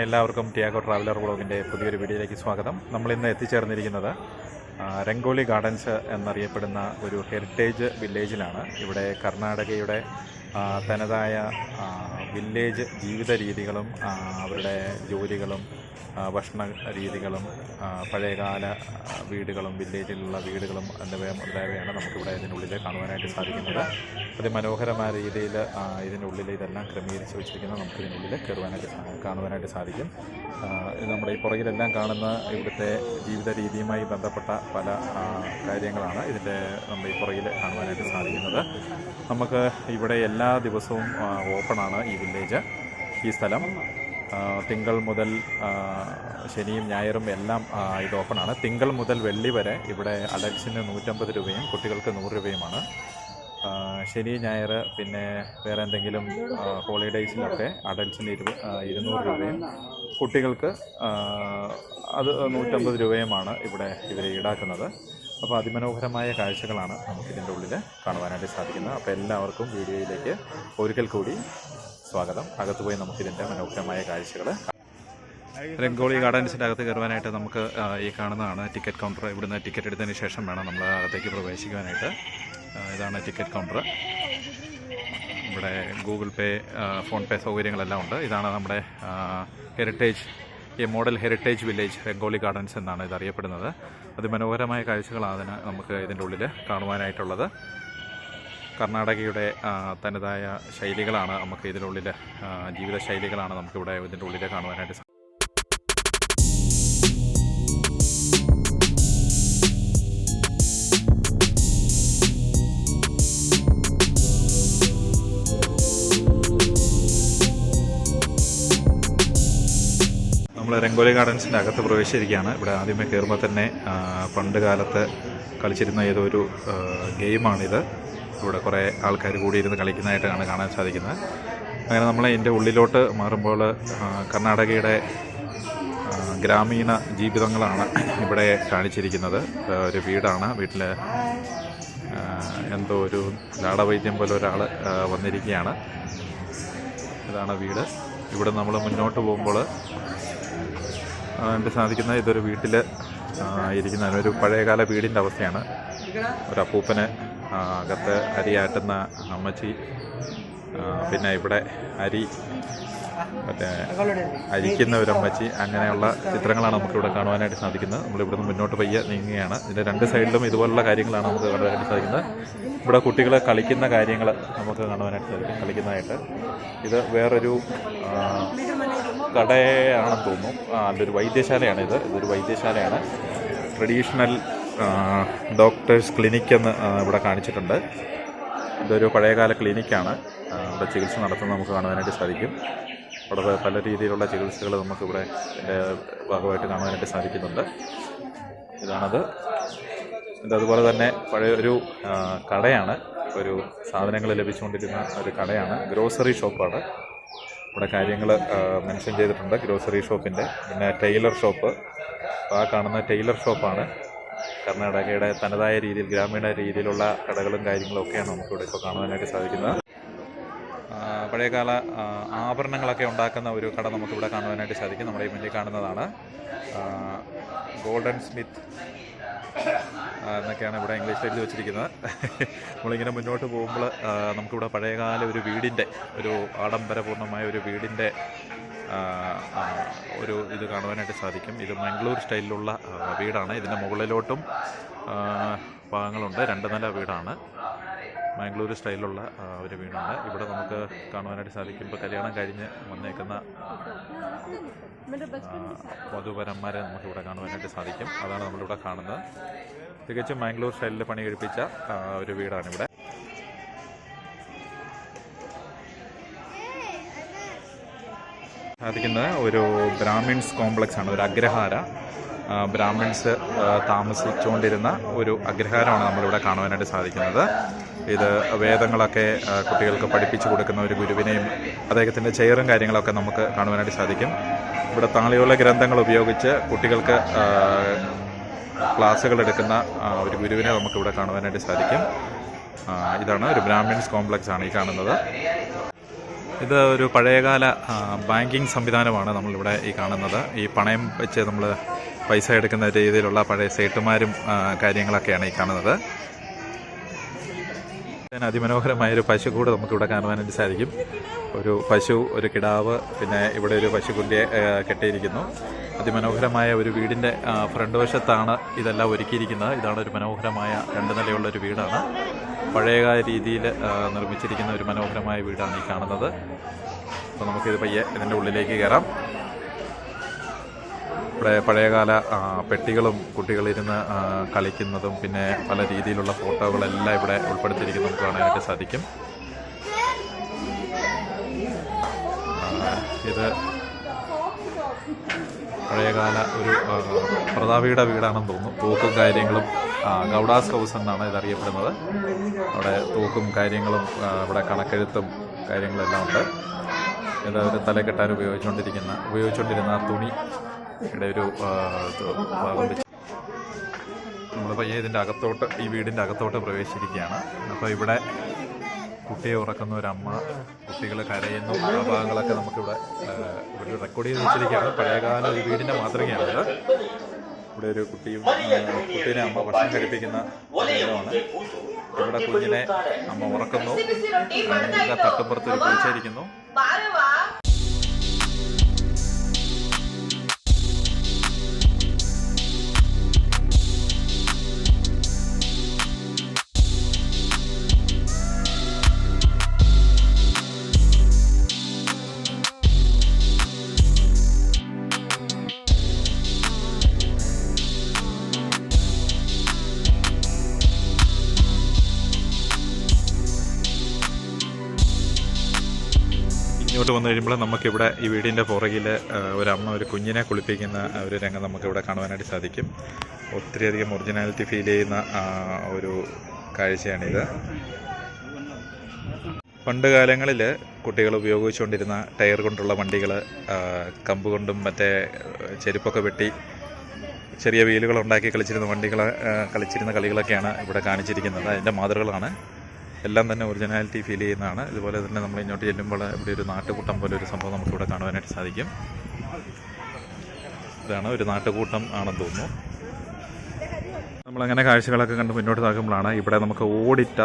എല്ലാവർക്കും Tiago traveller വ്ളോഗിൻ്റെ പുതിയൊരു വീഡിയോയിലേക്ക് സ്വാഗതം. നമ്മളിന്ന് എത്തിച്ചേർന്നിരിക്കുന്നത് രംഗോലി ഗാർഡൻസ് എന്നറിയപ്പെടുന്ന ഒരു ഹെറിറ്റേജ് വില്ലേജിലാണ്. ഇവിടെ കർണാടകയുടെ തനതായ വില്ലേജ് ജീവിത രീതികളും അവരുടെ ജോലികളും ഭക്ഷണ രീതികളും പഴയകാല വീടുകളും വില്ലേജിലുള്ള വീടുകളും എന്നിവ മുതലായവയാണ് നമുക്കിവിടെ ഇതിനുള്ളിൽ കാണുവാനായിട്ട് സാധിക്കുന്നത്. അതിമനോഹരമായ രീതിയിൽ ഇതിനുള്ളിൽ ഇതെല്ലാം ക്രമീകരിച്ച് വെച്ചിരിക്കുന്നത് നമുക്കിതിനുള്ളിൽ കാണുവാനായിട്ട് സാധിക്കും. നമ്മുടെ ഈ പുറകിലെല്ലാം കാണുന്ന ഇവിടുത്തെ ജീവിത രീതിയുമായി ബന്ധപ്പെട്ട പല കാര്യങ്ങളാണ് നമ്മുടെ ഈ പുറകിൽ കാണുവാനായിട്ട് സാധിക്കുന്നത്. നമുക്ക് ഇവിടെ എല്ലാ ദിവസവും ഓപ്പണാണ് ഈ വില്ലേജ്, ഈ സ്ഥലം. തിങ്കൾ മുതൽ ശനിയും ഞായറും എല്ലാം ഇത് ഓപ്പണാണ്. തിങ്കൾ മുതൽ വെള്ളി വരെ ഇവിടെ അഡൽട്സിന് 150 രൂപയും കുട്ടികൾക്ക് 100 രൂപയുമാണ്. ശനി ഞായർ പിന്നെ വേറെ എന്തെങ്കിലും ഹോളിഡേയ്സിലൊക്കെ അഡൽട്സിന് 200 രൂപയും കുട്ടികൾക്ക് അത് 150 രൂപയുമാണ് ഇവിടെ ഇവർ ഈടാക്കുന്നത്. അപ്പോൾ അതിമനോഹരമായ കാഴ്ചകളാണ് നമുക്കിതിൻ്റെ ഉള്ളിൽ കാണുവാനായിട്ട് സാധിക്കുന്നത്. അപ്പോൾ എല്ലാവർക്കും വീഡിയോയിലേക്ക് ഒരിക്കൽ കൂടി സ്വാഗതം. അകത്ത് പോയി നമുക്കിതിൻ്റെ മനോഹരമായ കാഴ്ചകൾ. രംഗോലി ഗാർഡൻസിൻ്റെ അകത്ത് കയറുവാനായിട്ട് നമുക്ക് ഈ കാണുന്നതാണ് ടിക്കറ്റ് കൗണ്ടർ. ഇവിടുന്ന് ടിക്കറ്റ് എടുത്തതിന് ശേഷം വേണം നമ്മൾ അകത്തേക്ക് പ്രവേശിക്കുവാനായിട്ട്. ഇതാണ് ടിക്കറ്റ് കൗണ്ടർ. ഇവിടെ ഗൂഗിൾ പേ, ഫോൺ പേ സൗകര്യങ്ങളെല്ലാം ഉണ്ട്. ഇതാണ് നമ്മുടെ ഈ model heritage village rangoli gardens എന്നാണ് ഇത് അറിയപ്പെടുന്നത്. അതിമനോഹരമായ കാഴ്ചകളാണ് നമുക്ക് ഇതിൻ്റെ ഉള്ളിൽ കാണുവാനായിട്ടുള്ളത്. കർണാടകയുടെ തനതായ ശൈലികളാണ് നമുക്ക് ഇതിനുള്ളിൽ, ജീവിത ശൈലികളാണ് നമുക്കിവിടെ ഇതിൻ്റെ ഉള്ളിൽ കാണുവാനായിട്ട് സാധിക്കും. നമ്മൾ രംഗോലി ഗാർഡൻസിൻ്റെ അകത്ത് പ്രവേശിച്ചിരിക്കുകയാണ്. ഇവിടെ ആദ്യമേ കയറുമ്പോൾ തന്നെ പണ്ട് കാലത്ത് കളിച്ചിരുന്ന ഏതൊരു ഗെയിമാണിത്. ഇവിടെ കുറേ ആൾക്കാർ കൂടിയിരുന്ന് കളിക്കുന്നതായിട്ടാണ് കാണാൻ സാധിക്കുന്നത്. അങ്ങനെ നമ്മൾ ഇതിൻ്റെ ഉള്ളിലോട്ട് മാറുമ്പോൾ കർണാടകയുടെ ഗ്രാമീണ ജീവിതങ്ങളാണ് ഇവിടെ കാണിച്ചിരിക്കുന്നത്. ഒരു വീടാണ്. വീട്ടിൽ എന്തോ ഒരു ലാടവൈദ്യം പോലെ ഒരാൾ വന്നിരിക്കുകയാണ്. ഇതാണ് വീട്. ഇവിടെ നമ്മൾ മുന്നോട്ട് പോകുമ്പോൾ കണ്ട് സാധിക്കുന്ന ഇതൊരു വീട്ടിൽ ഇരിക്കുന്ന ഒരു പഴയകാല വീടിൻ്റെ അവസ്ഥയാണ്. ഒരു അപ്പൂപ്പന് അകത്ത് അരിയാട്ടുന്ന അമ്മച്ചി, പിന്നെ ഇവിടെ അരിക്കുന്ന ഒരു അമ്മച്ചി, അങ്ങനെയുള്ള ചിത്രങ്ങളാണ് നമുക്കിവിടെ കാണുവാനായിട്ട് സാധിക്കുന്നത്. നമ്മളിവിടുന്ന് മുന്നോട്ട് പയ്യെ നീങ്ങുകയാണ്. ഇതിൻ്റെ രണ്ട് സൈഡിലും ഇതുപോലുള്ള കാര്യങ്ങളാണ് നമുക്ക് കാണുവാനായിട്ട് സാധിക്കുന്നത്. ഇവിടെ കുട്ടികൾ കളിക്കുന്ന കാര്യങ്ങൾ നമുക്ക് കാണുവാനായിട്ട് സാധിക്കും, കളിക്കുന്നതായിട്ട്. ഇത് വേറൊരു കടയാണെന്ന് തോന്നുന്നു. അല്ലൊരു വൈദ്യശാലയാണ്. ഇതൊരു വൈദ്യശാലയാണ്. ട്രഡീഷണൽ ഡോക്ടേഴ്സ് ക്ലിനിക്ക് എന്ന് ഇവിടെ കാണിച്ചിട്ടുണ്ട്. ഇതൊരു പഴയകാല ക്ലിനിക്കാണ്. ഇവിടെ ചികിത്സ നടത്തുന്നത് നമുക്ക് കാണുവാനായിട്ട് സാധിക്കും. അവിടെ പല രീതിയിലുള്ള ചികിത്സകൾ നമുക്കിവിടെ ഭാഗമായിട്ട് കാണുവാനായിട്ട് സാധിക്കുന്നുണ്ട്. ഇതാണത്. ഇതതുപോലെ തന്നെ പഴയൊരു കടയാണ്. ഒരു സാധനങ്ങൾ ലഭിച്ചുകൊണ്ടിരുന്ന ഒരു കടയാണ്. ഗ്രോസറി ഷോപ്പാണ്. ഇവിടെ കാര്യങ്ങൾ മെൻഷൻ ചെയ്തിട്ടുണ്ട് ഗ്രോസറി ഷോപ്പിൻ്റെ. പിന്നെ ടൈലർ ഷോപ്പ്, ആ കാണുന്ന ടൈലർ ഷോപ്പാണ്. കർണാടകയുടെ തനതായ രീതിയിൽ, ഗ്രാമീണ രീതിയിലുള്ള കടകളും കാര്യങ്ങളും ഒക്കെയാണ് നമുക്കിവിടെ ഇപ്പോൾ കാണുവാനായിട്ട് സാധിക്കുന്നത്. പഴയകാല ആഭരണങ്ങളൊക്കെ ഉണ്ടാക്കുന്ന ഒരു കട നമുക്കിവിടെ കാണുവാനായിട്ട് സാധിക്കും. നമ്മുടെ ഈ മുന്നിൽ കാണുന്നതാണ് ഗോൾഡൻ സ്മിത്ത് എന്നൊക്കെയാണ് ഇവിടെ ഇംഗ്ലീഷിൽ എഴുതി വെച്ചിരിക്കുന്നത്. നമ്മളിങ്ങനെ മുന്നോട്ട് പോകുമ്പോൾ നമുക്കിവിടെ പഴയകാല ഒരു വീടിൻ്റെ, ഒരു ആഡംബരപൂർണ്ണമായ ഒരു വീടിൻ്റെ ഒരു ഇത് കാണുവാനായിട്ട് സാധിക്കും. ഇത് മംഗ്ലൂർ സ്റ്റൈലിലുള്ള വീടാണ്. ഇതിൻ്റെ മുകളിലോട്ടും ഭാഗങ്ങളുണ്ട്. 2 നില വീടാണ്. മംഗ്ലൂർ സ്റ്റൈലിലുള്ള ഒരു വീടാണ്. ഇവിടെ നമുക്ക് കാണുവാനായിട്ട് സാധിക്കും. ഇപ്പോൾ കല്യാണം കഴിഞ്ഞ് വന്നേക്കുന്ന വധൂവരന്മാരെ നമുക്കിവിടെ കാണുവാനായിട്ട് സാധിക്കും. അതാണ് നമ്മളിവിടെ കാണുന്നത്. തികച്ചും മംഗ്ലൂർ സ്റ്റൈലിൽ പണി കഴിപ്പിച്ച ഒരു വീടാണിവിടെ. സാധിക്കുന്നത് ഒരു ബ്രാഹ്മിൺസ് കോംപ്ലക്സ് ആണ്, ഒരു അഗ്രഹാര. ബ്രാഹ്മിൺസ് താമസിച്ചുകൊണ്ടിരുന്ന ഒരു അഗ്രഹാരമാണ് നമ്മളിവിടെ കാണുവാനായിട്ട് സാധിക്കുന്നത്. ഇത് വേദങ്ങളൊക്കെ കുട്ടികൾക്ക് പഠിപ്പിച്ചു കൊടുക്കുന്ന ഒരു ഗുരുവിനെയും അദ്ദേഹത്തിൻ്റെ ചെയറും കാര്യങ്ങളൊക്കെ നമുക്ക് കാണുവാനായിട്ട് സാധിക്കും. ഇവിടെ താളിയുള്ള ഗ്രന്ഥങ്ങൾ ഉപയോഗിച്ച് കുട്ടികൾക്ക് ക്ലാസ്സുകൾ എടുക്കുന്ന ഒരു ഗുരുവിനെ നമുക്കിവിടെ കാണുവാനായിട്ട് സാധിക്കും. ഇതാണ് ഒരു ബ്രാഹ്മിൺസ് കോംപ്ലക്സ് ആണ് ഈ കാണുന്നത്. ഇത് ഒരു പഴയകാല ബാങ്കിങ് സംവിധാനമാണ് നമ്മളിവിടെ ഈ കാണുന്നത്. ഈ പണയം വെച്ച് നമ്മൾ പൈസ എടുക്കുന്ന രീതിയിലുള്ള പഴയ സേട്ടുമാരും കാര്യങ്ങളൊക്കെയാണ് ഈ കാണുന്നത്. അതിമനോഹരമായൊരു പശുക്കൂട് നമുക്കിവിടെ കാണുവാനായിട്ട് സാധിക്കും. ഒരു പശു, ഒരു കിടാവ്, പിന്നെ ഇവിടെ ഒരു പശുക്കുട്ടിയെ കെട്ടിയിരിക്കുന്നു. അതിമനോഹരമായ ഒരു വീടിൻ്റെ ഫ്രണ്ട് വശത്താണ് ഇതെല്ലാം ഒരുക്കിയിരിക്കുന്നത്. ഇതാണ് ഒരു മനോഹരമായ 2 നിലയുള്ള ഒരു വീടാണ്. പഴയകാല രീതിയിൽ നിർമ്മിച്ചിരിക്കുന്ന ഒരു മനോഹരമായ വീടാണ് ഈ കാണുന്നത്. അപ്പോൾ നമുക്കിത് പയ്യെ ഇതിൻ്റെ ഉള്ളിലേക്ക് കയറാം. ഇവിടെ പഴയകാല പെട്ടികളും കുട്ടികളിരുന്ന് കളിക്കുന്നതും പിന്നെ പല രീതിയിലുള്ള ഫോട്ടോകളെല്ലാം ഇവിടെ ഉൾപ്പെടുത്തിയിരിക്കുന്നത് നമുക്ക് കാണാനായിട്ട് സാധിക്കും. ഇത് പഴയകാല ഒരു പ്രതാപിയുടെ വീടാണെന്ന് തോന്നുന്നു. തൂക്കും കാര്യങ്ങളും ഗൗഡാസ് ഹൗസ് എന്നാണ് ഇതറിയപ്പെടുന്നത്. അവിടെ തൂക്കും കാര്യങ്ങളും ഇവിടെ കണക്കെഴുത്തും കാര്യങ്ങളെല്ലാം ഉണ്ട്. ഇത് ഒരു തലക്കെട്ടാൻ ഉപയോഗിച്ചുകൊണ്ടിരുന്ന തുണി ഇവിടെ ഒരു ഭാഗം വെച്ച് നമ്മൾ പയ്യെ ഇതിൻ്റെ അകത്തോട്ട്, ഈ വീടിൻ്റെ അകത്തോട്ട് പ്രവേശിച്ചിരിക്കുകയാണ്. അപ്പോൾ ഇവിടെ കുട്ടിയെ ഉറക്കുന്ന ഒരമ്മ, കുട്ടികൾ കരയുന്നു, ആ ഭാഗങ്ങളൊക്കെ നമുക്കിവിടെ ഇവിടെ റെക്കോർഡ് ചെയ്ത് വെച്ചിരിക്കുകയാണ്. പഴയകാല ഒരു വീടിൻ്റെ മാതൃകയാണിത്. ഇവിടെ ഒരു കുട്ടീനെ അമ്മ ഭക്ഷണം കഴിപ്പിക്കുന്ന ഇടമാണ്. ഇവിടെ കുഞ്ഞിനെ അമ്മ ഉറക്കുന്നു. തട്ടുപുറത്ത് ഒരു പൂച്ചയിരിക്കുന്നു. ഇങ്ങോട്ട് വന്നു കഴിയുമ്പോൾ നമുക്കിവിടെ ഈ വീടിൻ്റെ പുറകിൽ ഒരമ്മ ഒരു കുഞ്ഞിനെ കുളിപ്പിക്കുന്ന ഒരു രംഗം നമുക്കിവിടെ കാണുവാനായിട്ട് സാധിക്കും. ഒത്തിരിയധികം ഒറിജിനാലിറ്റി ഫീൽ ചെയ്യുന്ന ഒരു കാഴ്ചയാണിത്. പണ്ട് കാലങ്ങളിൽ കുട്ടികൾ ഉപയോഗിച്ചുകൊണ്ടിരുന്ന ടയർ കൊണ്ടുള്ള വണ്ടികൾ, കമ്പ് കൊണ്ടും മറ്റേ ചെരുപ്പൊക്കെ വെട്ടി ചെറിയ വീലുകളുണ്ടാക്കി കളിച്ചിരുന്ന കളികളൊക്കെയാണ് ഇവിടെ കാണിച്ചിരിക്കുന്നത്. അതിൻ്റെ മാതൃകളാണ്. എല്ലാം തന്നെ ഒറിജിനാലിറ്റി ഫീൽ ചെയ്യുന്നതാണ്. ഇതുപോലെ തന്നെ നമ്മൾ ഇങ്ങോട്ട് ചെല്ലുമ്പോൾ ഇവിടെ ഒരു നാട്ടുകൂട്ടം പോലെ ഒരു സംഭവം നമുക്കിവിടെ കാണുവാനായിട്ട് സാധിക്കും. ഇതാണ് ഒരു നാട്ടുകൂട്ടം ആണെന്ന് തോന്നുന്നു. നമ്മളങ്ങനെ കാഴ്ചകളൊക്കെ കണ്ട് മുന്നോട്ട് നോക്കുമ്പോഴാണ് ഇവിടെ നമുക്ക് ഓടിട്ട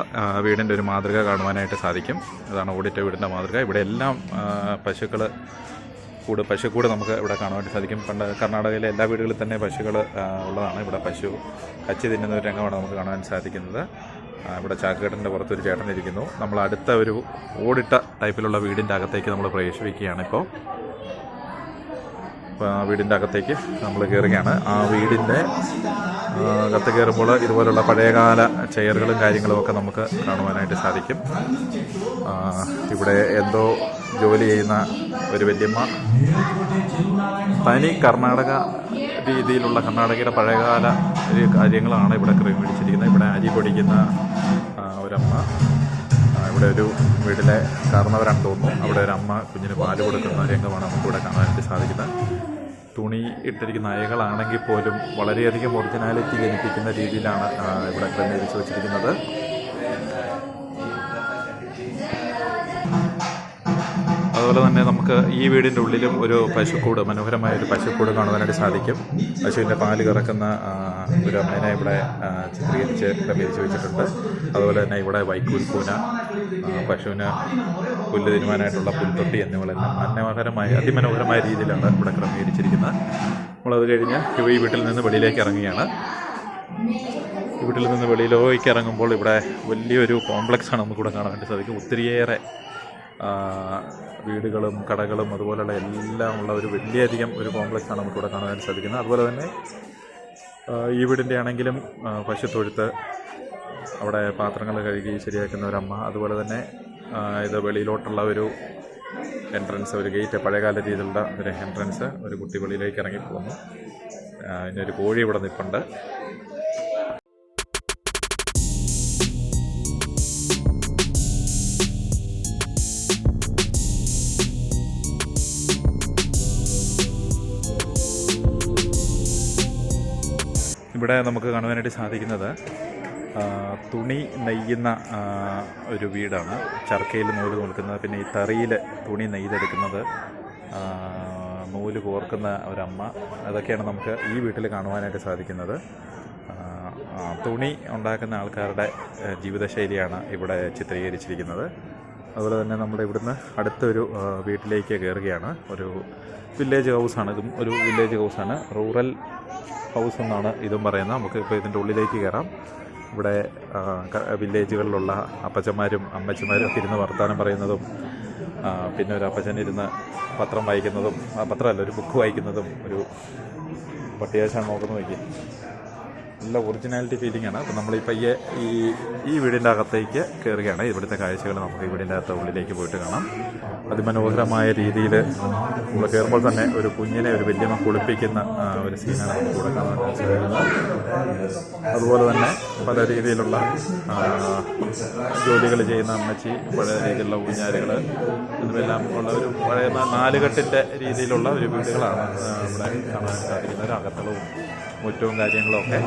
വീടിൻ്റെ ഒരു മാതൃക കാണുവാനായിട്ട് സാധിക്കും. അതാണ് ഓടിട്ട വീടിൻ്റെ മാതൃക. ഇവിടെ എല്ലാം പശുക്കൂട് നമുക്ക് ഇവിടെ കാണുവാനായിട്ട് സാധിക്കും. പണ്ട് കർണാടകയിലെ എല്ലാ വീടുകളിൽ തന്നെ പശുക്കൾ ഉള്ളതാണ്. ഇവിടെ പശു കച്ചി തിന്നുന്ന ഒരു രംഗമാണ് നമുക്ക് കാണുവാൻ സാധിക്കുന്നത്. ഇവിടെ ചാക്കുകെട്ടിൻ്റെ പുറത്തൊരു ചേട്ടനിരിക്കുന്നു. നമ്മൾ അടുത്ത ഒരു ഓടിട്ട ടൈപ്പിലുള്ള വീടിൻ്റെ അകത്തേക്ക് നമ്മൾ പ്രവേശിക്കുകയാണ്. ഇപ്പോൾ വീടിൻ്റെ അകത്തേക്ക് നമ്മൾ കയറുകയാണ്. ആ വീടിൻ്റെ അകത്ത് കയറുമ്പോൾ ഇതുപോലുള്ള പഴയകാല ചെയറുകളും കാര്യങ്ങളുമൊക്കെ നമുക്ക് കാണുവാനായിട്ട് സാധിക്കും. ഇവിടെ എന്തോ ജോലി ചെയ്യുന്ന ഒരു വല്യമ്മ, തനി കർണാടക രീതിയിലുള്ള കർണാടകയുടെ പഴയകാല കാര്യങ്ങളാണ് ഇവിടെ ക്രമീകരിച്ചിരിക്കുന്നത്. ഇവിടെ അരി പൊടിക്കുന്ന ഒരമ്മ, ഇവിടെ ഒരു വീട്ടിലെ കാരണവരാണെന്ന് തോന്നുന്നു. അവിടെ ഒരു അമ്മ കുഞ്ഞിന് പാല് കൊടുക്കുന്ന രംഗമാണ് നമുക്കിവിടെ കാണാനായിട്ട് സാധിക്കുന്നത്. തുണി ഇട്ടിരിക്കുന്ന അയകളാണെങ്കിൽ പോലും വളരെയധികം ഒറിജിനാലിറ്റി ജനിപ്പിക്കുന്ന രീതിയിലാണ് ഇവിടെ ക്രമീകരിച്ച് വച്ചിരിക്കുന്നത്. അതുപോലെ തന്നെ നമുക്ക് ഈ വീടിൻ്റെ ഉള്ളിലും ഒരു പശുക്കൂട്, മനോഹരമായ ഒരു പശുക്കൂട് കാണുവാനായിട്ട് സാധിക്കും. പശുവിൻ്റെ പാല് കറക്കുന്ന ഒരു അമ്മേനെ ഇവിടെ ചിത്രീകരിച്ച് ക്രമീകരിച്ച് വെച്ചിട്ടുണ്ട്. അതുപോലെ തന്നെ ഇവിടെ വൈക്കോൽ കൂന, പശുവിന് പുല്ല് തിന്നുവാനായിട്ടുള്ള പുൽത്തൊട്ടി എന്നിവയെല്ലാം അതിമനോഹരമായ രീതിയിലാണ് ഇവിടെ ക്രമീകരിച്ചിരിക്കുന്നത്. നമ്മളത് കഴിഞ്ഞ് ഈ വീട്ടിൽ നിന്ന് വെളിയിലേക്ക് ഇറങ്ങുകയാണ്. ഈ വീട്ടിൽ നിന്ന് വെളിയിലേക്ക് ഇറങ്ങുമ്പോൾ ഇവിടെ വലിയൊരു കോംപ്ലക്സാണ് നമുക്കിവിടെ കാണാനായിട്ട് സാധിക്കും. ഒത്തിരിയേറെ വീടുകളും കടകളും അതുപോലെയുള്ള എല്ലാം ഉള്ള ഒരു വലിയധികം ഒരു കോംപ്ലക്സാണ് നമുക്കിവിടെ കാണാനായിട്ട് സാധിക്കുന്നത്. അതുപോലെ തന്നെ ഈ വീടിൻ്റെ ആണെങ്കിലും പശുത്തൊഴുത്ത്, അവിടെ പാത്രങ്ങൾ കഴുകി ശരിയാക്കുന്ന ഒരമ്മ, അതുപോലെ തന്നെ ഇത് വെളിയിലോട്ടുള്ള ഒരു എൻട്രൻസ്, ഒരു ഗേറ്റ്, പഴയകാല രീതിയിലുള്ള ഒരു എൻട്രൻസ്. ഒരു കുട്ടി വെളിയിലേക്ക് ഇറങ്ങിപ്പോകുന്നു. ഇതിനൊരു കോഴി ഇവിടെ നിൽപ്പുണ്ട്. ഇവിടെ നമുക്ക് കാണുവാനായിട്ട് സാധിക്കുന്നത് തുണി നെയ്യുന്ന ഒരു വീടാണ്. ചർക്കയിൽ നൂല് നൂൽക്കുന്നത്, പിന്നെ ഈ തറിയിൽ തുണി നെയ്തെടുക്കുന്നത്, നൂല് കോർക്കുന്ന ഒരമ്മ, അതൊക്കെയാണ് നമുക്ക് ഈ വീട്ടിൽ കാണുവാനായിട്ട് സാധിക്കുന്നത്. തുണി ഉണ്ടാക്കുന്ന ആൾക്കാരുടെ ജീവിതശൈലിയാണ് ഇവിടെ ചിത്രീകരിച്ചിരിക്കുന്നത്. അതുപോലെ തന്നെ നമ്മൾ ഇവിടുന്ന് അടുത്തൊരു വീട്ടിലേക്ക് കയറുകയാണ്. ഒരു വില്ലേജ് ഹൗസാണ്, ഇതും ഒരു വില്ലേജ് ഹൗസാണ്. റൂറൽ ഹൗസ് എന്നാണ് ഇതും പറയുന്നത്. നമുക്ക് ഇപ്പോൾ ഇതിൻ്റെ ഉള്ളിലേക്ക് കയറാം. ഇവിടെ വില്ലേജുകളിലുള്ള അപ്പച്ചന്മാരും അമ്മച്ചിമാരും ഒക്കെ ഇരുന്ന് വർത്തമാനം പറയുന്നതും, പിന്നെ ഒരു അപ്പച്ചൻ ഇരുന്ന് പത്രം വായിക്കുന്നതും, പത്രമല്ല ഒരു ബുക്ക് വായിക്കുന്നതും, ഒരു പട്ടിയാശാണ് നോക്കുന്നത് നോക്കി. നല്ല ഒറിജിനാലിറ്റി ഫീലിംഗ് ആണ്. അപ്പോൾ നമ്മൾ ഈ പയ്യെ ഈ വീടിൻ്റെ അകത്തേക്ക് കയറുകയാണ്. ഇവിടുത്തെ കാഴ്ചകൾ നമുക്ക് ഈ വീടിൻ്റെ അകത്ത് ഉള്ളിലേക്ക് പോയിട്ട് കാണാം. അതിമനോഹരമായ രീതിയിൽ നമ്മൾ കയറുമ്പോൾ തന്നെ ഒരു കുഞ്ഞിനെ ഒരു വല്യമ്മ കുളിപ്പിക്കുന്ന ഒരു സീനാണ് നമുക്ക് ഇവിടെ കാണാൻ സാധിക്കുന്നത്. അതുപോലെ തന്നെ പല രീതിയിലുള്ള ജോലികൾ ചെയ്യുന്ന അമ്മച്ചി, പല രീതിയിലുള്ള ഊഞ്ഞാലുകൾ, ഇതുമെല്ലാം ഉള്ള ഒരു പഴയ നാലുകെട്ടിൻ്റെ രീതിയിലുള്ള ഒരു വീടുകളാണ് ഇവിടെ കാണാൻ സാധിക്കുന്നത്. ഒരു അകത്തളവും മുറ്റവും കാര്യങ്ങളും ഒക്കെ.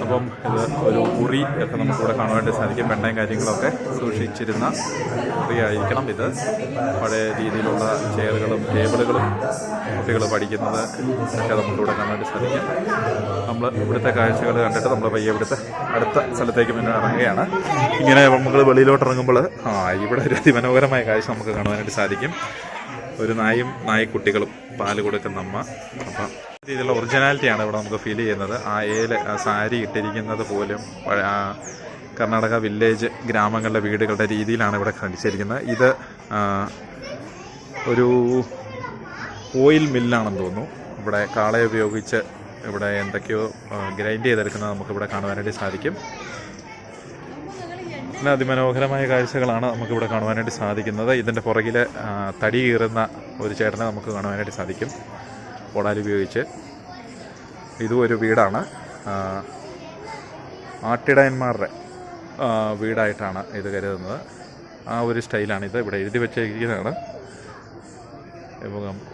അപ്പം ഇത് ഒരു മുറി ഒക്കെ നമുക്കിവിടെ കാണുവാനായിട്ട് സാധിക്കും. വെണ്ണയും കാര്യങ്ങളൊക്കെ സൂക്ഷിച്ചിരുന്ന മുറിയായിരിക്കണം ഇത്. പഴയ രീതിയിലുള്ള ചെയറുകളും ടേബിളുകളും, കുട്ടികൾ പഠിക്കുന്നത് ഒക്കെ നമുക്കിവിടെ കാണാനായിട്ട് സാധിക്കും. നമ്മൾ ഇവിടുത്തെ കാഴ്ചകൾ കണ്ടിട്ട് നമ്മൾ പയ്യെ ഇവിടുത്തെ അടുത്ത സ്ഥലത്തേക്ക് പിന്നെ ഇറങ്ങുകയാണ്. ഇങ്ങനെ നമ്മൾ വെളിയിലോട്ട് ഇറങ്ങുമ്പോൾ ഇവിടെ ഒരു അതിമനോഹരമായ കാഴ്ച നമുക്ക് കാണുവാനായിട്ട് സാധിക്കും. ഒരു നായ്ക്കുട്ടികളും പാല് കൊടുക്കുന്ന അമ്മ. അപ്പം രീതിയിലുള്ള ഒറിജിനാലിറ്റിയാണ് ഇവിടെ നമുക്ക് ഫീൽ ചെയ്യുന്നത്. ആ സാരി ഇട്ടിരിക്കുന്നത് പോലും കർണാടക വില്ലേജ് ഗ്രാമങ്ങളിലെ വീടുകളുടെ രീതിയിലാണ് ഇവിടെ കാണിച്ചിരിക്കുന്നത്. ഇത് ഒരു ഓയിൽ മില്ലാണെന്ന് തോന്നുന്നു. ഇവിടെ കാളയെ ഉപയോഗിച്ച് ഇവിടെ എന്തൊക്കെയോ ഗ്രൈൻഡ് ചെയ്തെടുക്കുന്നത് നമുക്കിവിടെ കാണുവാനായിട്ട് സാധിക്കും. പിന്നെ അതിമനോഹരമായ കാഴ്ചകളാണ് നമുക്കിവിടെ കാണുവാനായിട്ട് സാധിക്കുന്നത്. ഇതിൻ്റെ പുറകിൽ തടി കീറുന്ന ഒരു ചേട്ടനെ നമുക്ക് കാണുവാനായിട്ട് സാധിക്കും കോടാലി ഉപയോഗിച്ച്. ഇതും ഒരു വീടാണ്, ആട്ടിടയന്മാരുടെ വീടായിട്ടാണ് ഇത് കരുതുന്നത്. ആ ഒരു സ്റ്റൈലാണിത്. ഇവിടെ എഴുതി വെച്ചിരിക്കുന്നതാണ്.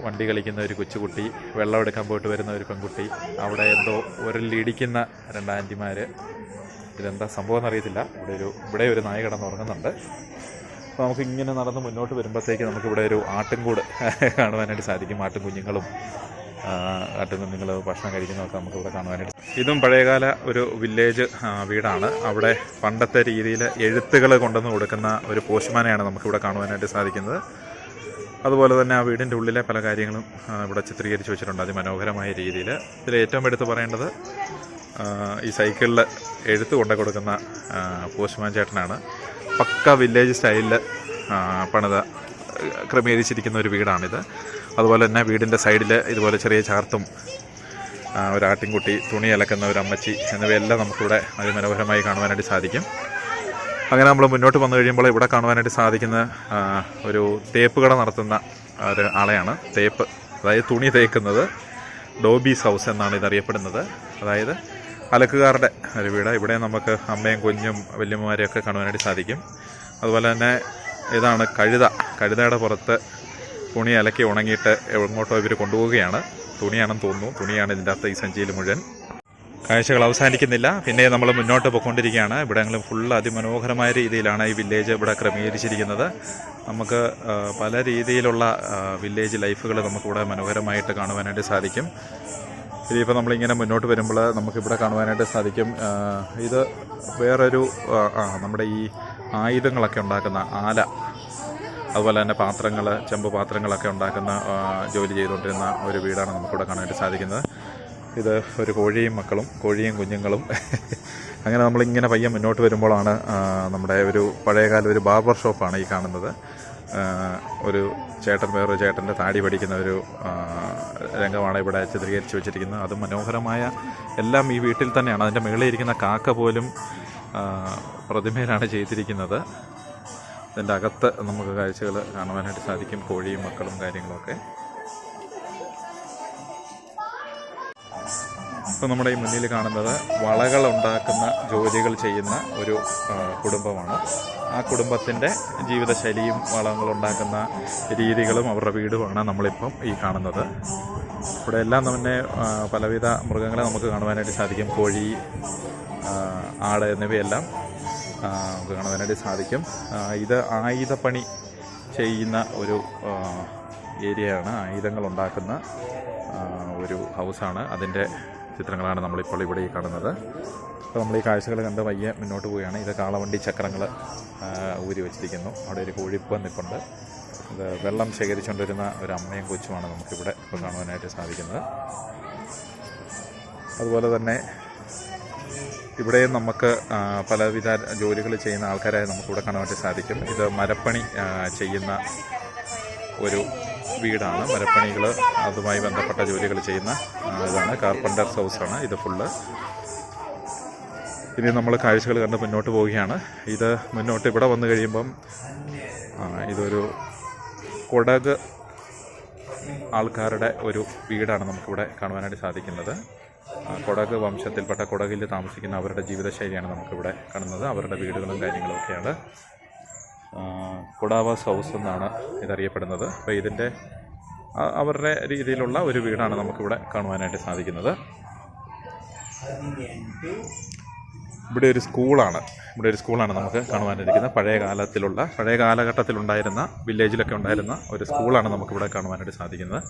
വണ്ടി കളിക്കുന്ന ഒരു കൊച്ചുകുട്ടി, വെള്ളം എടുക്കാൻ പോയിട്ട് വരുന്ന ഒരു പെൺകുട്ടി, അവിടെ എന്തോ ഉരലിടിക്കുന്ന രണ്ട് ആൻറ്റിമാർ. ഇതെന്താ സംഭവം എന്നറിയത്തില്ല. ഇവിടെ ഒരു നായ കിടന്നുറങ്ങുന്നുണ്ട്. അപ്പോൾ നമുക്ക് ഇങ്ങനെ നടന്ന് മുന്നോട്ട് വരുമ്പോഴത്തേക്ക് നമുക്കിവിടെ ഒരു ആട്ടിൻകൂട് കാണുവാനായിട്ട് സാധിക്കും. ആട്ടും കുഞ്ഞുങ്ങളും ആട്ടുകുഞ്ഞുങ്ങൾ ഭക്ഷണം കഴിക്കുന്നതൊക്കെ നമുക്കിവിടെ കാണുവാനായിട്ട്. ഇതും പഴയകാല ഒരു വില്ലേജ് വീടാണ്. അവിടെ പണ്ടത്തെ രീതിയിൽ എഴുത്തുകൾ കൊണ്ടുവന്ന് കൊടുക്കുന്ന ഒരു പോസ്റ്റ്മാനെയാണ് നമുക്കിവിടെ കാണുവാനായിട്ട് സാധിക്കുന്നത്. അതുപോലെ തന്നെ ആ വീടിൻ്റെ ഉള്ളിലെ പല കാര്യങ്ങളും ഇവിടെ ചിത്രീകരിച്ച് വെച്ചിട്ടുണ്ട് അതിമനോഹരമായ രീതിയിൽ. ഇതിൽ ഏറ്റവും എടുത്ത് പറയേണ്ടത് ഈ സൈക്കിളിൽ എഴുത്ത് കൊണ്ടു കൊടുക്കുന്ന പോസ്റ്റ്മാൻ ചേട്ടനാണ്. പക്ക വില്ലേജ് സ്റ്റൈലിൽ പണിത ക്രമീകരിച്ചിരിക്കുന്ന ഒരു വീടാണിത്. അതുപോലെ തന്നെ വീടിൻ്റെ സൈഡിൽ ഇതുപോലെ ചെറിയ ചാർത്തും, ഒരാട്ടിൻകുട്ടി, തുണി അലക്കുന്ന ഒരു അമ്മച്ചി എന്നിവയെല്ലാം നമുക്കിവിടെ അതിമനോഹരമായി കാണുവാനായിട്ട് സാധിക്കും. അങ്ങനെ നമ്മൾ മുന്നോട്ട് വന്നു കഴിയുമ്പോൾ ഇവിടെ കാണുവാനായിട്ട് സാധിക്കുന്ന ഒരു തേപ്പ് കട നടത്തുന്ന ഒരു ആളെയാണ്. തേപ്പ്, അതായത് തുണി തേക്കുന്നത്. ഡോബീസ് ഹൗസ് എന്നാണ് ഇതറിയപ്പെടുന്നത്. അതായത് അലക്കുകാരുടെ ഒരു വീട്. ഇവിടെ നമുക്ക് അമ്മയും കുഞ്ഞും വല്യമ്മമാരെയൊക്കെ കാണുവാനായിട്ട് സാധിക്കും. അതുപോലെ തന്നെ ഇതാണ് കഴുതയുടെ പുറത്ത് തുണി അലക്കി ഉണങ്ങിയിട്ട് എങ്ങോട്ടോ ഇവർ കൊണ്ടുപോവുകയാണ്. തുണിയാണെന്ന് തോന്നുന്നു. തുണിയാണ് ഇതിൻ്റെ അകത്ത് ഈ സഞ്ചിയിൽ മുഴുവൻ. കാഴ്ചകൾ അവസാനിക്കുന്നില്ല. പിന്നെ നമ്മൾ മുന്നോട്ട് പോയിക്കൊണ്ടിരിക്കുകയാണ്. ഇവിടങ്ങളും ഫുള്ള് അതിമനോഹരമായ രീതിയിലാണ് ഈ വില്ലേജ് ഇവിടെ ക്രമീകരിച്ചിരിക്കുന്നത്. നമുക്ക് പല രീതിയിലുള്ള വില്ലേജ് ലൈഫുകൾ നമുക്കിവിടെ മനോഹരമായിട്ട് കാണുവാനായിട്ട് സാധിക്കും. ഇനിയിപ്പോൾ നമ്മളിങ്ങനെ മുന്നോട്ട് വരുമ്പോൾ നമുക്കിവിടെ കാണുവാനായിട്ട് സാധിക്കും. ഇത് വേറൊരു നമ്മുടെ ഈ ആയുധങ്ങളൊക്കെ ഉണ്ടാക്കുന്ന ആല, അതുപോലെ തന്നെ പാത്രങ്ങൾ, ചെമ്പ് പാത്രങ്ങളൊക്കെ ഉണ്ടാക്കുന്ന ജോലി ചെയ്തുകൊണ്ടിരുന്ന ഒരു വീടാണ് നമുക്കിവിടെ കാണാനായിട്ട് സാധിക്കുന്നത്. ഇത് ഒരു കോഴിയും കുഞ്ഞുങ്ങളും. അങ്ങനെ നമ്മളിങ്ങനെ പയ്യെ മുന്നോട്ട് വരുമ്പോഴാണ് നമ്മുടെ ഒരു പഴയകാല ഒരു ബാർബർ ഷോപ്പാണ് ഈ കാണുന്നത്. ഒരു ചേട്ടൻ വേറൊരു ചേട്ടൻ്റെ താടി പഠിക്കുന്ന ഒരു രംഗമാണ് ഇവിടെ ചിത്രീകരിച്ച് വെച്ചിരിക്കുന്നത്. അത് മനോഹരമായ എല്ലാം ഈ വീട്ടിൽ തന്നെയാണ്. അതിൻ്റെ മുകളിൽ ഇരിക്കുന്ന കാക്ക പോലും പ്രതിമയിലാണ് ചെയ്തിരിക്കുന്നത്. ഇതിൻ്റെ അകത്ത് നമുക്ക് കാഴ്ചകൾ കാണുവാനായിട്ട് സാധിക്കും. കോഴിയും മക്കളും കാര്യങ്ങളൊക്കെ. ഇപ്പോൾ നമ്മുടെ ഈ മുന്നിൽ കാണുന്നത് വളകൾ ഉണ്ടാക്കുന്ന ജോലികൾ ചെയ്യുന്ന ഒരു കുടുംബമാണ്. ആ കുടുംബത്തിൻ്റെ ജീവിതശൈലിയും വളങ്ങളുണ്ടാക്കുന്ന രീതികളും അവരുടെ വീടുമാണ് നമ്മളിപ്പം ഈ കാണുന്നത്. ഇവിടെ എല്ലാം തന്നെ പലവിധ മൃഗങ്ങളെ നമുക്ക് കാണുവാനായിട്ട് സാധിക്കും. കോഴി, ആട് എന്നിവയെല്ലാം നമുക്ക് കാണുവാനായിട്ട് സാധിക്കും. ഇത് ആയുധപ്പണി ചെയ്യുന്ന ഒരു ഏരിയയാണ്. ആയുധങ്ങൾ ഉണ്ടാക്കുന്ന ഒരു ഹൗസാണ്. അതിൻ്റെ ചിത്രങ്ങളാണ് നമ്മളിപ്പോൾ ഇവിടെ കാണുന്നത്. അപ്പോൾ നമ്മൾ ഈ കാഴ്ചകൾ കണ്ട് വയ്യ മുന്നോട്ട് പോവുകയാണ്. ഇത് കാളവണ്ടി ചക്രങ്ങൾ ഊരി വെച്ചിരിക്കുന്നു. അവിടെ ഒരു കോഴിപ്പ് നിൽപ്പുണ്ട്. ഇത് വെള്ളം ശേഖരിച്ചുകൊണ്ടിരുന്ന ഒരു അമ്മയും കൊച്ചുമാണ് നമുക്കിവിടെ ഇപ്പോൾ കാണുവാനായിട്ട് സാധിക്കുന്നത്. അതുപോലെ തന്നെ ഇവിടെയും നമുക്ക് പലവിധ ജോലികൾ ചെയ്യുന്ന ആൾക്കാരെ നമുക്കിവിടെ കാണുവാനായിട്ട് സാധിക്കും. ഇത് മരപ്പണി ചെയ്യുന്ന ഒരു വീടാണ്. മരപ്പണികൾ അതുമായി ബന്ധപ്പെട്ട ജോലികൾ ചെയ്യുന്ന ഇതാണ്. കാർപ്പൻറ്റർസ് ഹൗസാണ് ഇത് ഫുള്ള്. ഇനി നമ്മൾ കാഴ്ചകൾ കണ്ട് മുന്നോട്ട് പോവുകയാണ്. ഇത് മുന്നോട്ട് ഇവിടെ വന്നു കഴിയുമ്പം ഇതൊരു കുടക് ആൾക്കാരുടെ ഒരു വീടാണ് നമുക്കിവിടെ കാണുവാനായിട്ട് സാധിക്കുന്നത്. കുടക് വംശത്തിൽപ്പെട്ട കുടകിൽ താമസിക്കുന്ന അവരുടെ ജീവിതശൈലിയാണ് നമുക്കിവിടെ കാണുന്നത്. അവരുടെ വീടുകളും കാര്യങ്ങളും ഒക്കെയാണ്. കുടാവാസ് ഹൗസ് എന്നാണ് ഇതറിയപ്പെടുന്നത്. അപ്പോൾ ഇതിൻ്റെ അവരുടെ രീതിയിലുള്ള ഒരു വീടാണ് നമുക്കിവിടെ കാണുവാനായിട്ട് സാധിക്കുന്നത്. ഇവിടെ ഒരു സ്കൂളാണ് നമുക്ക് കാണുവാനിരിക്കുന്നത്. പഴയ കാലഘട്ടത്തിലുണ്ടായിരുന്ന വില്ലേജിലൊക്കെ ഉണ്ടായിരുന്ന ഒരു സ്കൂളാണ് നമുക്കിവിടെ കാണുവാനായിട്ട് സാധിക്കുന്നത്.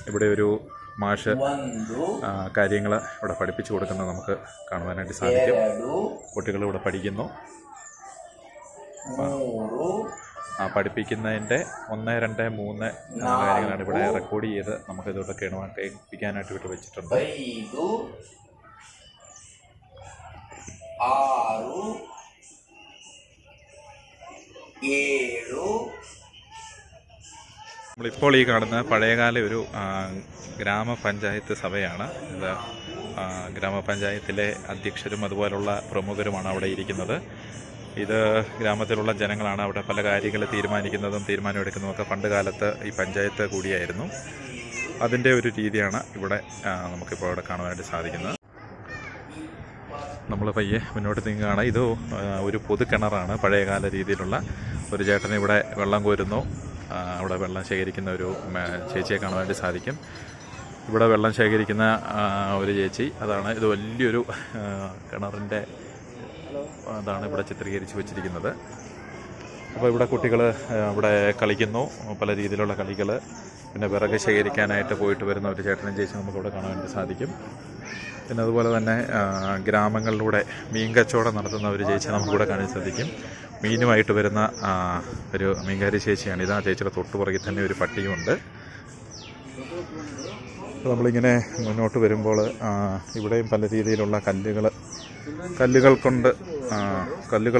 ഇവിടെ ഒരു മാഷ് കാര്യങ്ങൾ ഇവിടെ പഠിപ്പിച്ചു കൊടുക്കുന്നത് നമുക്ക് കാണുവാനായിട്ട് സാധിക്കും. കുട്ടികൾ ഇവിടെ പഠിക്കുന്നു. പഠിപ്പിക്കുന്നതിൻ്റെ 1, 2, 3 കാര്യങ്ങളാണ് ഇവിടെ റെക്കോർഡ് ചെയ്ത് നമുക്കിതോടെ കേൾപ്പിക്കാനായിട്ട് ഇവിടെ വെച്ചിട്ടുണ്ട്. 6, 7. നമ്മളിപ്പോൾ ഈ കാണുന്ന പഴയകാല ഒരു ഗ്രാമപഞ്ചായത്ത് സഭയാണ്. ഇത് ഗ്രാമപഞ്ചായത്തിലെ അധ്യക്ഷരും അതുപോലുള്ള പ്രമുഖരുമാണ് അവിടെ ഇരിക്കുന്നത്. ഇത് ഗ്രാമത്തിലുള്ള ജനങ്ങളാണ് അവിടെ പല കാര്യങ്ങൾ തീരുമാനമെടുക്കുന്നതുമൊക്കെ പണ്ട് കാലത്ത് ഈ പഞ്ചായത്ത് കൂടിയായിരുന്നു. അതിൻ്റെ ഒരു രീതിയാണ് ഇവിടെ നമുക്കിപ്പോൾ ഇവിടെ കാണുവാനായിട്ട് സാധിക്കുന്നത്. നമ്മൾ പയ്യെ മുന്നോട്ട് നീങ്ങുകയാണ്. ഇത് ഒരു പൊതുകിണറാണ്. പഴയകാല രീതിയിലുള്ള ഒരു ചേട്ടൻ ഇവിടെ വെള്ളം കോരുന്നു. അവിടെ വെള്ളം ശേഖരിക്കുന്ന ഒരു ചേച്ചിയെ കാണുവാനായിട്ട് സാധിക്കും. ഇവിടെ വെള്ളം ശേഖരിക്കുന്ന ഒരു ചേച്ചി അതാണ്. ഇത് വലിയൊരു കിണറിൻ്റെ അതാണ് ഇവിടെ ചിത്രീകരിച്ച് വെച്ചിരിക്കുന്നത്. അപ്പോൾ ഇവിടെ കുട്ടികൾ ഇവിടെ കളിക്കുന്നു, പല രീതിയിലുള്ള കളികൾ. പിന്നെ വിറക് ശേഖരിക്കാനായിട്ട് പോയിട്ട് വരുന്ന ഒരു ചേട്ടനും ചേച്ചി നമുക്കിവിടെ കാണാനായിട്ട് സാധിക്കും. പിന്നെ അതുപോലെ തന്നെ ഗ്രാമങ്ങളിലൂടെ മീൻ കച്ചവടം നടത്തുന്ന ഒരു ചേച്ചി നമുക്കിവിടെ കാണാൻ സാധിക്കും. മീനുമായിട്ട് വരുന്ന ഒരു മീൻകാരി ചേച്ചിയാണ്. ഇത് ആ ചേച്ചിയുടെ തൊട്ടുപുറകിൽ തന്നെ ഒരു പട്ടിയുമുണ്ട്. നമ്മളിങ്ങനെ മുന്നോട്ട് വരുമ്പോൾ ഇവിടെയും പല രീതിയിലുള്ള കല്ലുകൾ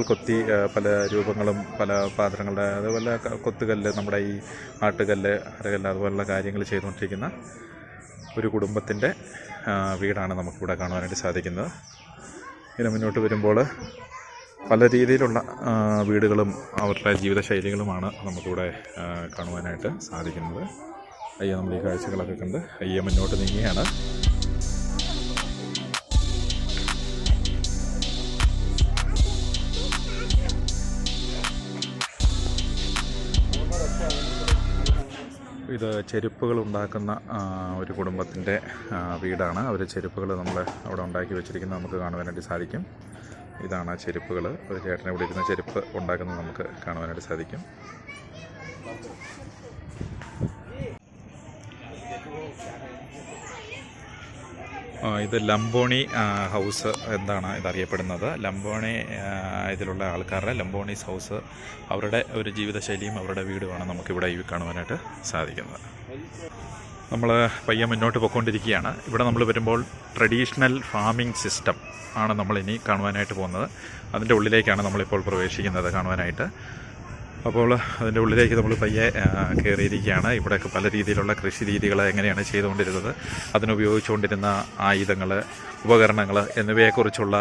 കൊത്തി പല രൂപങ്ങളും പല പാത്രങ്ങളുടെ അതുപോലെ കൊത്തുകല്ല്, നമ്മുടെ ഈ ആട്ടുകല്ല്, അരകല്ല് അതുപോലുള്ള കാര്യങ്ങൾ ചെയ്തുകൊണ്ടിരിക്കുന്ന ഒരു കുടുംബത്തിൻ്റെ വീടാണ് നമുക്കിവിടെ കാണുവാനായിട്ട് സാധിക്കുന്നത്. ഇങ്ങനെ മുന്നോട്ട് വരുമ്പോൾ പല രീതിയിലുള്ള വീടുകളും അവരുടെ ജീവിതശൈലികളുമാണ് നമുക്കിവിടെ കാണുവാനായിട്ട് സാധിക്കുന്നത്. നമ്മൾ ഈ കാഴ്ചകളൊക്കെ കണ്ട് മുന്നോട്ട് നീങ്ങുകയാണ്. ഇത് ചെരുപ്പുകൾ ഉണ്ടാക്കുന്ന ഒരു കുടുംബത്തിൻ്റെ വീടാണ്. അവർ ചെരുപ്പുകൾ നമ്മൾ അവിടെ ഉണ്ടാക്കി വെച്ചിരിക്കുന്നത് നമുക്ക് കാണുവാനായിട്ട് സാധിക്കും. ഇതാണ് ആ ചെരുപ്പുകൾ. ഒരു ചേട്ടനെ ഇവിടെ ഇരുന്ന ചെരുപ്പ് ഉണ്ടാക്കുന്നത് നമുക്ക് കാണുവാനായിട്ട് സാധിക്കും. ഇത് ലംബോണി ഹൗസ് എന്താണ് ഇതറിയപ്പെടുന്നത്. ലംബോണി ഇതിലുള്ള ആൾക്കാരുടെ ലംബോണീസ് ഹൗസ് അവരുടെ ഒരു ജീവിതശൈലിയും അവരുടെ വീടുമാണ് നമുക്കിവിടെ കാണുവാനായിട്ട് സാധിക്കുന്നത്. നമ്മൾ പയ്യെ മുന്നോട്ട് പോയിക്കൊണ്ടിരിക്കുകയാണ്. ഇവിടെ നമ്മൾ വരുമ്പോൾ ട്രഡീഷണൽ ഫാമിംഗ് സിസ്റ്റം ആണ് നമ്മളിനി കാണുവാനായിട്ട് പോകുന്നത്. അതിൻ്റെ ഉള്ളിലേക്കാണ് നമ്മളിപ്പോൾ പ്രവേശിക്കുന്നത് കാണുവാനായിട്ട്. അപ്പോൾ അതിൻ്റെ ഉള്ളിലേക്ക് നമ്മൾ പയ്യെ കയറിയിരിക്കുകയാണ്. ഇവിടെയൊക്കെ പല രീതിയിലുള്ള കൃഷി രീതികൾ എങ്ങനെയാണ് ചെയ്തുകൊണ്ടിരുന്നത്, അതിനുപയോഗിച്ചുകൊണ്ടിരുന്ന ആയുധങ്ങൾ, ഉപകരണങ്ങൾ എന്നിവയെക്കുറിച്ചുള്ള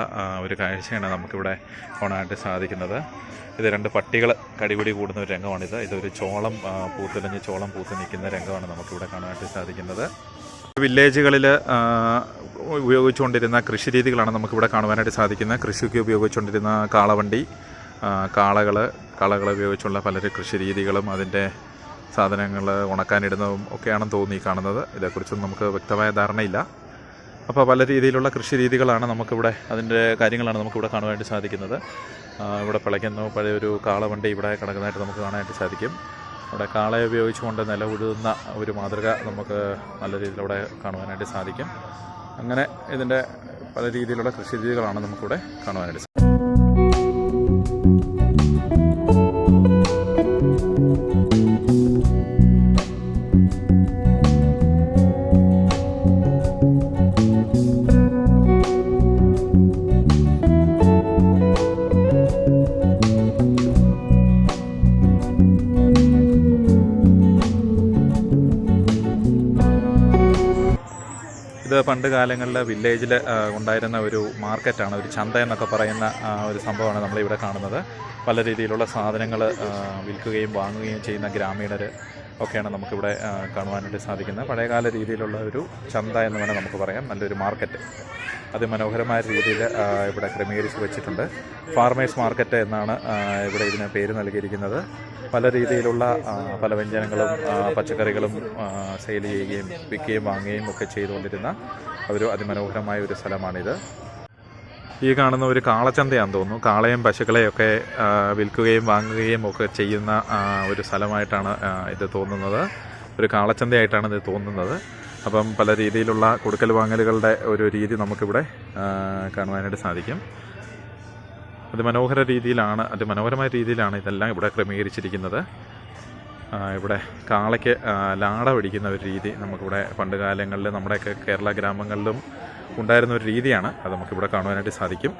ഒരു കാഴ്ചയാണ് നമുക്കിവിടെ കാണാനായിട്ട് സാധിക്കുന്നത്. ഇത് 2 പട്ടികൾ കടിപിടി കൂടുന്ന ഒരു രംഗമാണിത്. ഇതൊരു ചോളം പൂത്ത് നിൽക്കുന്ന രംഗമാണ് നമുക്കിവിടെ കാണാനായിട്ട് സാധിക്കുന്നത്. വില്ലേജുകളിൽ ഉപയോഗിച്ചുകൊണ്ടിരുന്ന കൃഷി രീതികളാണ് നമുക്കിവിടെ കാണുവാനായിട്ട് സാധിക്കുന്നത്. കൃഷിക്ക് ഉപയോഗിച്ചുകൊണ്ടിരുന്ന കാളവണ്ടി, കളകൾ ഉപയോഗിച്ചുള്ള പല കൃഷി രീതികളും അതിൻ്റെ സാധനങ്ങൾ ഉണക്കാനിടുന്നതും ഒക്കെയാണെന്ന് തോന്നി കാണുന്നത്. ഇതേക്കുറിച്ചൊന്നും നമുക്ക് വ്യക്തമായ ധാരണയില്ല. അപ്പോൾ പല രീതിയിലുള്ള കൃഷി രീതികളാണ് നമുക്കിവിടെ, അതിൻ്റെ കാര്യങ്ങളാണ് നമുക്കിവിടെ കാണുവാനായിട്ട് സാധിക്കുന്നത്. ഇവിടെ പിളയ്ക്കുന്ന പഴയൊരു കാളവണ്ടി ഇവിടെ കിടക്കുന്നതായിട്ട് നമുക്ക് കാണാനായിട്ട് സാധിക്കും. ഇവിടെ കാളയെ ഉപയോഗിച്ചുകൊണ്ട് നില ഉഴുതുന്ന ഒരു മാതൃക നമുക്ക് നല്ല രീതിയിലൂടെ കാണുവാനായിട്ട് സാധിക്കും. അങ്ങനെ ഇതിൻ്റെ പല രീതിയിലുള്ള കൃഷി രീതികളാണ് നമുക്കിവിടെ കാണുവാനായിട്ട് സാധിക്കും. ഇത് പണ്ട് കാലങ്ങളിൽ വില്ലേജിൽ ഉണ്ടായിരുന്ന ഒരു മാർക്കറ്റാണ്, ഒരു ചന്ത എന്നൊക്കെ പറയുന്ന ഒരു സംഭവമാണ് നമ്മളിവിടെ കാണുന്നത്. പല രീതിയിലുള്ള സാധനങ്ങൾ വിൽക്കുകയും വാങ്ങുകയും ചെയ്യുന്ന ഗ്രാമീണർ ഒക്കെയാണ് നമുക്കിവിടെ കാണുവാനായിട്ട് സാധിക്കുന്നത്. പഴയകാല രീതിയിലുള്ള ഒരു ചന്ത എന്ന് വേണം നമുക്ക് പറയാം. നല്ലൊരു മാർക്കറ്റ് അതിമനോഹരമായ രീതിയിൽ ഇവിടെ ക്രമീകരിച്ച് വെച്ചിട്ടുണ്ട്. ഫാർമേഴ്സ് മാർക്കറ്റ് എന്നാണ് ഇവിടെ ഇതിന് പേര് നൽകിയിരിക്കുന്നത്. പല രീതിയിലുള്ള പല വ്യഞ്ജനങ്ങളും പച്ചക്കറികളും സെയിൽ ചെയ്യുകയും വിൽക്കുകയും വാങ്ങുകയും ഒക്കെ ചെയ്തുകൊണ്ടിരുന്ന ഒരു അതിമനോഹരമായ ഒരു സ്ഥലമാണിത്. ഈ കാണുന്ന ഒരു കാളച്ചന്തയാണെന്ന് തോന്നുന്നു. കാളയും പശുക്കളെയൊക്കെ വിൽക്കുകയും വാങ്ങുകയും ഒക്കെ ചെയ്യുന്ന ഒരു സ്ഥലമായിട്ടാണ് ഇത് തോന്നുന്നത്. ഒരു കാളച്ചന്തയായിട്ടാണ് ഇത് തോന്നുന്നത്. അപ്പം പല രീതിയിലുള്ള കൊടുക്കൽ വാങ്ങലുകളുടെ ഒരു രീതി നമുക്കിവിടെ കാണുവാനായിട്ട് സാധിക്കും. അതിമനോഹരമായ രീതിയിലാണ് ഇതെല്ലാം ഇവിടെ ക്രമീകരിച്ചിരിക്കുന്നത്. ഇവിടെ കാളയ്ക്ക് ലാട പിടിക്കുന്ന ഒരു രീതി നമുക്കിവിടെ പണ്ട് കാലങ്ങളിൽ നമ്മുടെയൊക്കെ കേരള ഗ്രാമങ്ങളിലും ഉണ്ടായിരുന്ന ഒരു രീതിയാണ്. അത് നമുക്കിവിടെ കാണുവാനായിട്ട് സാധിക്കും.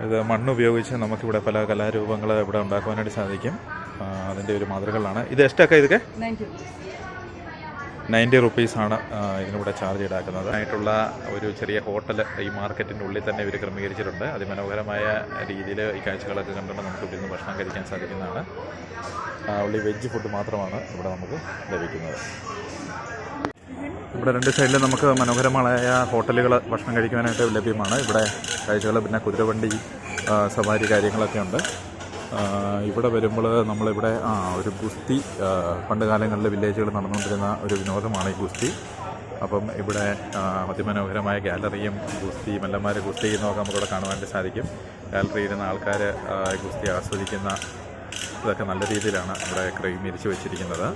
ഇത് മണ്ണുപയോഗിച്ച് നമുക്കിവിടെ പല കലാരൂപങ്ങൾ ഇവിടെ ഉണ്ടാക്കുവാനായിട്ട് സാധിക്കും. അതിൻ്റെ ഒരു മാതൃകകളാണ്. ഇത് എഷ്ടൊക്കെ ഇതൊക്കെ 90 റുപ്പീസാണ് ഇതിനിവിടെ ചാർജ് ഈടാക്കുന്നത്. ആയിട്ടുള്ള ഒരു ചെറിയ ഹോട്ടൽ ഈ മാർക്കറ്റിൻ്റെ ഉള്ളിൽ തന്നെ ഇവർ ക്രമീകരിച്ചിട്ടുണ്ട്. അതിമനോഹരമായ രീതിയിൽ ഈ കാഴ്ചകളൊക്കെ കണ്ടുകൊണ്ട് നമുക്ക് ഇവിടെ നിന്ന് ഭക്ഷണം കഴിക്കാൻ സാധിക്കുന്നതാണ്. ഉള്ളി വെജ് ഫുഡ് മാത്രമാണ് ഇവിടെ നമുക്ക് ലഭിക്കുന്നത്. ഇവിടെ രണ്ട് സൈഡിൽ നമുക്ക് മനോഹരമായ ഹോട്ടലുകൾ ഭക്ഷണം കഴിക്കുവാനായിട്ട് ലഭ്യമാണ്. ഇവിടെ കാഴ്ചകൾ, പിന്നെ കുതിരവണ്ടി സവാരി കാര്യങ്ങളൊക്കെ ഉണ്ട്. ഇവിടെ വരുമ്പോൾ നമ്മളിവിടെ ഒരു ഗുസ്തി, പണ്ട് കാലങ്ങളിൽ വില്ലേജുകൾ നടന്നുകൊണ്ടിരുന്ന ഒരു വിനോദമാണ് ഈ ഗുസ്തി. അപ്പം ഇവിടെ അതിമനോഹരമായ ഗാലറിയും ഗുസ്തി, മല്ലന്മാർ ഗുസ്തി ചെയ്യുന്നതൊക്കെ നമുക്കിവിടെ കാണുവാനായിട്ട് സാധിക്കും. ഗാലറിയിൽ ഇരുന്ന ആൾക്കാർ ഗുസ്തി ആസ്വദിക്കുന്ന ഇതൊക്കെ നല്ല രീതിയിലാണ് ഇവിടെ ക്രമീകരിച്ച് വെച്ചിരിക്കുന്നത്.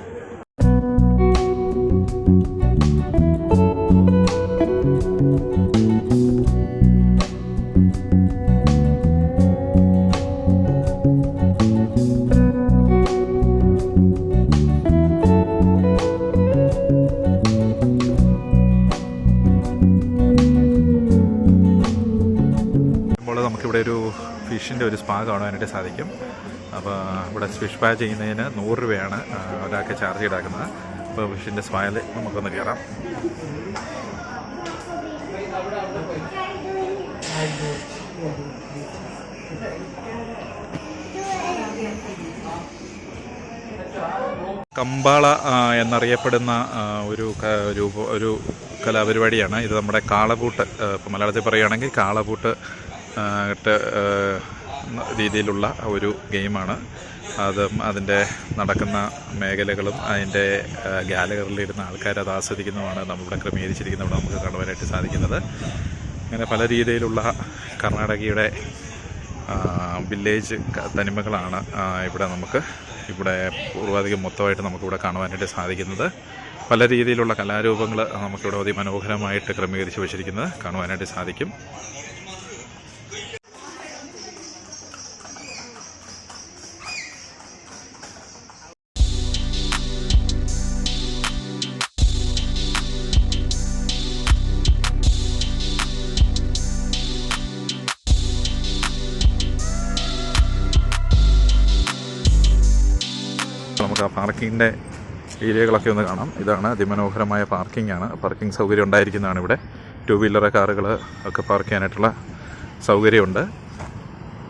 നമുക്കിവിടെ ഒരു ഫിഷിൻ്റെ ഒരു സ്പാ കാണാനായിട്ട് സാധിക്കും. അപ്പോൾ ഇവിടെ ഫിഷ് പാ ചെയ്യുന്നതിന് 100 രൂപയാണ് ഒരാൾക്ക് ചാർജ് ഈടാക്കുന്നത്. അപ്പോൾ ഫിഷിൻ്റെ സ്പായിൽ നമുക്കൊന്ന് കയറാം. കമ്പാള എന്നറിയപ്പെടുന്ന ഒരു കലാപരിപാടിയാണ് ഇത്. നമ്മുടെ കാളപൂട്ട്, ഇപ്പോൾ മലയാളത്തിൽ പറയുകയാണെങ്കിൽ കാളപൂട്ട് രീതിയിലുള്ള ഒരു ഗെയിമാണ്. അതിൻ്റെ നടക്കുന്ന മേഖലകളും അതിൻ്റെ ഗാലറിയിലിരുന്ന ആൾക്കാർ അത് ആസ്വദിക്കുന്നതുമാണ് നമ്മളിവിടെ ക്രമീകരിച്ചിരിക്കുന്നത്. ഇവിടെ നമുക്ക് കാണുവാനായിട്ട് സാധിക്കുന്നത്. അങ്ങനെ പല രീതിയിലുള്ള കർണാടകയുടെ വില്ലേജ് തനിമകളാണ് ഇവിടെ പൂർവാധികം മൊത്തമായിട്ട് നമുക്കിവിടെ കാണുവാനായിട്ട് സാധിക്കുന്നത്. പല രീതിയിലുള്ള കലാരൂപങ്ങൾ നമുക്കിവിടെ അതിമനോഹരമായിട്ട് ക്രമീകരിച്ച് വെച്ചിരിക്കുന്നത് കാണുവാനായിട്ട് സാധിക്കും. നമുക്ക് ആ പാർക്കിങ്ങിൻ്റെ ഏരിയകളൊക്കെ ഒന്ന് കാണാം. ഇതാണ് അതിമനോഹരമായ പാർക്കിംഗാണ്. പാർക്കിംഗ് സൗകര്യം ഉണ്ടായിരിക്കുന്നതാണ് ഇവിടെ. 2 വീലർ കാറുകൾ ഒക്കെ പാർക്ക് ചെയ്യാനായിട്ടുള്ള സൗകര്യമുണ്ട്.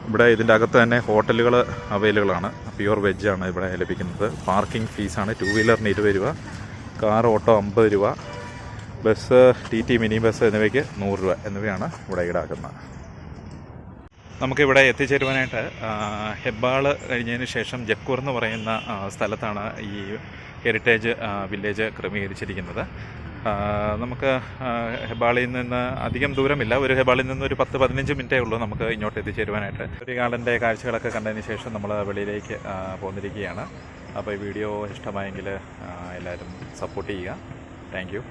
ഇവിടെ ഇതിൻ്റെ അകത്ത് തന്നെ ഹോട്ടലുകൾ അവൈലബിളാണ്. പ്യുവർ വെജാണ് ഇവിടെ ലഭിക്കുന്നത്. പാർക്കിംഗ് ഫീസാണ് 2 വീലറിന് 20 രൂപ, കാർ ഓട്ടോ 50 രൂപ, ബസ് TT മിനി ബസ് എന്നിവയ്ക്ക് 100 രൂപ എന്നിവയാണ് ഇവിടെ ഈടാക്കുന്നത്. നമുക്കിവിടെ എത്തിച്ചേരുവാനായിട്ട് ഹെബ്ബാൾ കഴിഞ്ഞതിന് ശേഷം ജക്കൂർ എന്ന് പറയുന്ന സ്ഥലത്താണ് ഈ ഹെറിറ്റേജ് വില്ലേജ് ക്രമീകരിച്ചിരിക്കുന്നത്. നമുക്ക് ഹെബാളിൽ നിന്ന് അധികം ദൂരമില്ല. ഒരു ഹെബാളിൽ നിന്ന് ഒരു 10-15 മിനിറ്റേ ഉള്ളൂ നമുക്ക് ഇങ്ങോട്ട് എത്തിച്ചേരുവാനായിട്ട്. ഒരു ഗാർഡൻ്റെ കാഴ്ചകളൊക്കെ കണ്ടതിന് ശേഷം നമ്മൾ വെളിയിലേക്ക് പോന്നിരിക്കുകയാണ്. അപ്പോൾ ഈ വീഡിയോ ഇഷ്ടമായെങ്കിൽ എല്ലാവരും സപ്പോർട്ട് ചെയ്യുക. Thank you.